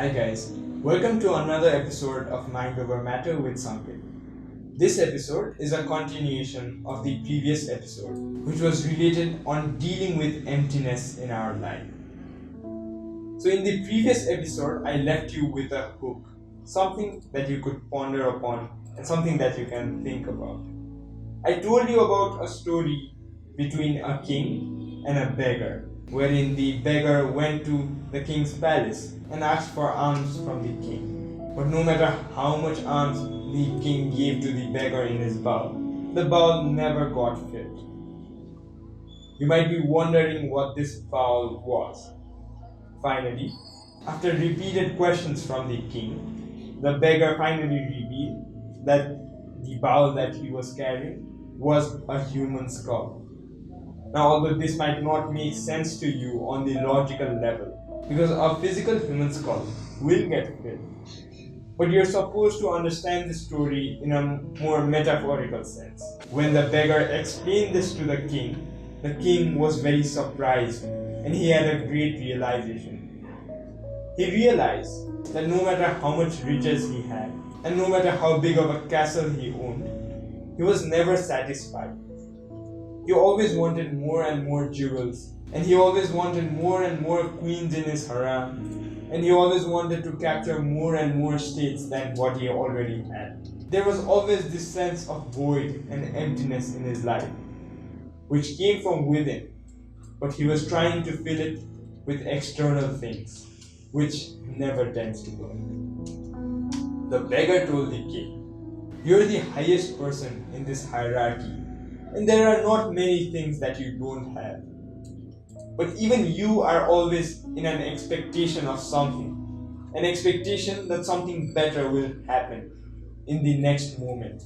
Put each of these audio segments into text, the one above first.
Hi guys, welcome to another episode of Mind Over Matter with Sankit. This episode is a continuation of the previous episode, which was related on dealing with emptiness in our life. So in the previous episode, I left you with a hook, something that you could ponder upon and something that you can think about. I told you about a story between a king and a beggar, wherein the beggar went to the king's palace and asked for alms from the king. But no matter how much alms the king gave to the beggar in his bowl, the bowl never got filled. You might be wondering what this bowl was. Finally, after repeated questions from the king, the beggar finally revealed that the bowl that he was carrying was a human skull. Now, although this might not make sense to you on the logical level, because a physical human skull will get filled, but you're supposed to understand the story in a more metaphorical sense. When the beggar explained this to the king was very surprised and he had a great realization. He realized that no matter how much riches he had and no matter how big of a castle he owned, he was never satisfied. He always wanted more and more jewels, and he always wanted more and more queens in his harem, and he always wanted to capture more and more states than what he already had. There was always this sense of void and emptiness in his life, which came from within, but he was trying to fill it with external things, which never tends to work. The beggar told the king, "You're the highest person in this hierarchy, and there are not many things that you don't have. But even you are always in an expectation of something, an expectation that something better will happen in the next moment.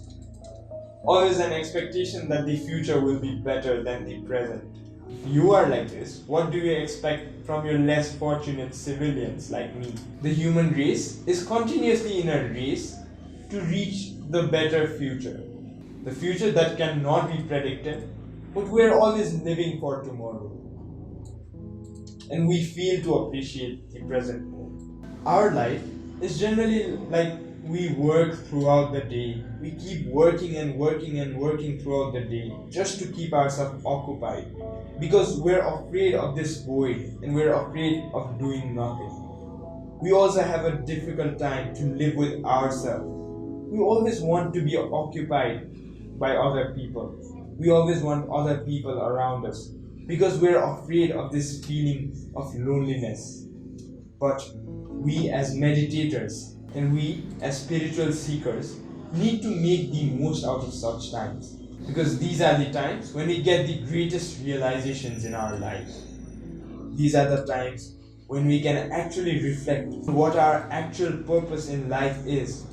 Always an expectation that the future will be better than the present. If you are like this, what do you expect from your less fortunate civilians like me? The human race is continuously in a race to reach the better future. The future that cannot be predicted, but we are always living for tomorrow. And we fail to appreciate the present moment. Our life is generally like we work throughout the day. We keep working and working and working throughout the day just to keep ourselves occupied because we're afraid of this void and we're afraid of doing nothing. We also have a difficult time to live with ourselves. We always want to be occupied by other people. We always want other people around us because we're afraid of this feeling of loneliness. But we as meditators and we as spiritual seekers need to make the most out of such times because these are the times when we get the greatest realizations in our lives. These are the times when we can actually reflect on what our actual purpose in life is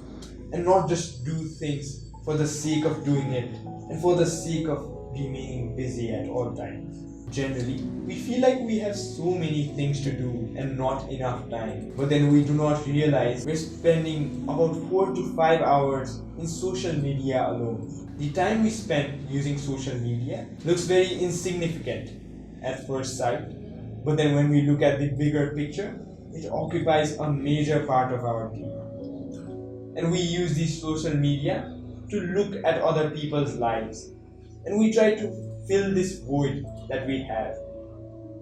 and not just do things for the sake of doing it and for the sake of remaining busy at all times. Generally, we feel like we have so many things to do and not enough time. But then we do not realize we're spending about 4 to 5 hours in social media alone. The time we spend using social media looks very insignificant at first sight, but then when we look at the bigger picture, it occupies a major part of our day. And we use the social media to look at other people's lives, and we try to fill this void that we have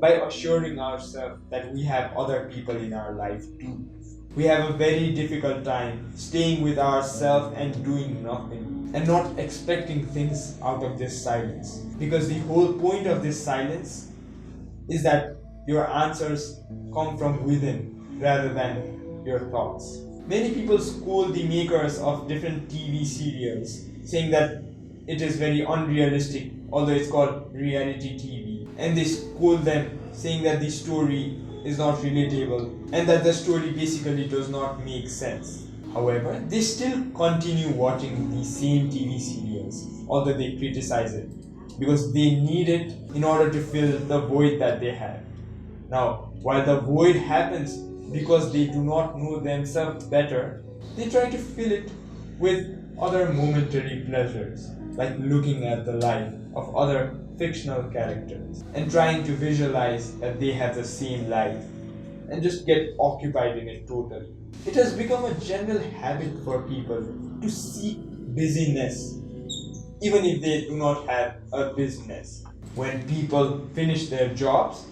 by assuring ourselves that we have other people in our life too. We have a very difficult time staying with ourselves and doing nothing and not expecting things out of this silence, because the whole point of this silence is that your answers come from within rather than your thoughts. Many people scold the makers of different TV serials, saying that it is very unrealistic, although it's called reality TV. And they scold them, saying that the story is not relatable and that the story basically does not make sense. However, they still continue watching the same TV serials, although they criticize it, because they need it in order to fill the void that they have. Now, while the void happens because they do not know themselves better, they try to fill it with other momentary pleasures, like looking at the life of other fictional characters and trying to visualize that they have the same life and just get occupied in it totally. It has become a general habit for people to seek busyness even if they do not have a business. When people finish their jobs,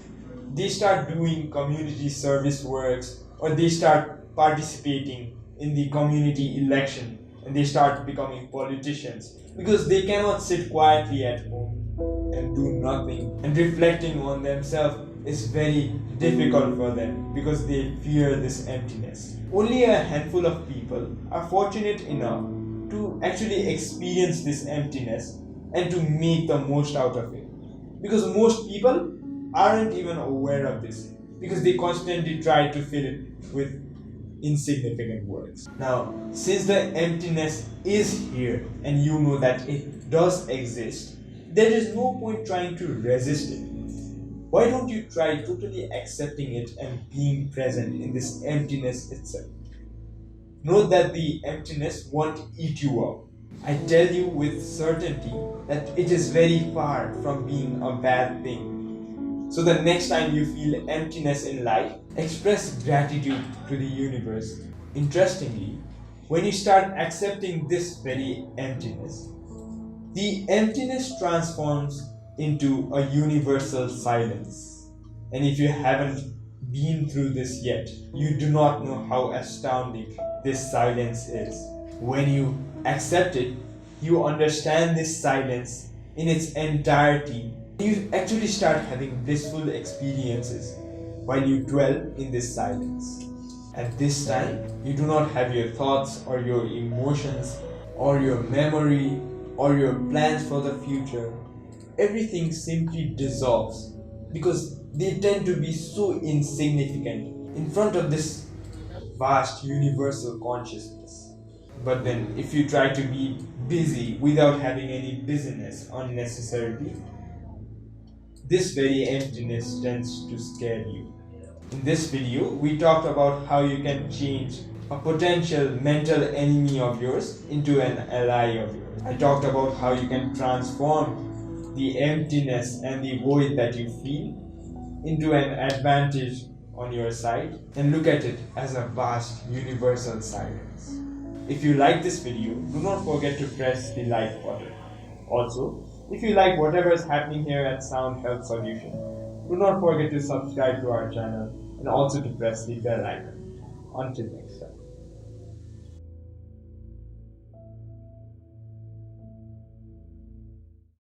they start doing community service works or they start participating in the community election and they start becoming politicians because they cannot sit quietly at home and do nothing, and reflecting on themselves is very difficult for them because they fear this emptiness. Only a handful of people are fortunate enough to actually experience this emptiness and to make the most out of it, because most people aren't even aware of this because they constantly try to fill it with insignificant words. Now, since the emptiness is here and you know that it does exist, there is no point trying to resist it. Why don't you try totally accepting it and being present in this emptiness itself? Know that the emptiness won't eat you up. I tell you with certainty that it is very far from being a bad thing. So the next time you feel emptiness in life, express gratitude to the universe. Interestingly, when you start accepting this very emptiness, the emptiness transforms into a universal silence. And if you haven't been through this yet, you do not know how astounding this silence is. When you accept it, you understand this silence in its entirety. You actually start having blissful experiences while you dwell in this silence. At this time, you do not have your thoughts or your emotions or your memory or your plans for the future. Everything simply dissolves because they tend to be so insignificant in front of this vast universal consciousness. But then, if you try to be busy without having any busyness unnecessarily, this very emptiness tends to scare you. In this video, we talked about how you can change a potential mental enemy of yours into an ally of yours. I talked about how you can transform the emptiness and the void that you feel into an advantage on your side and look at it as a vast universal silence. If you like this video, do not forget to press the like button. Also, if you like whatever is happening here at Sound Health Solution, do not forget to subscribe to our channel and also to press the bell icon. Until next time.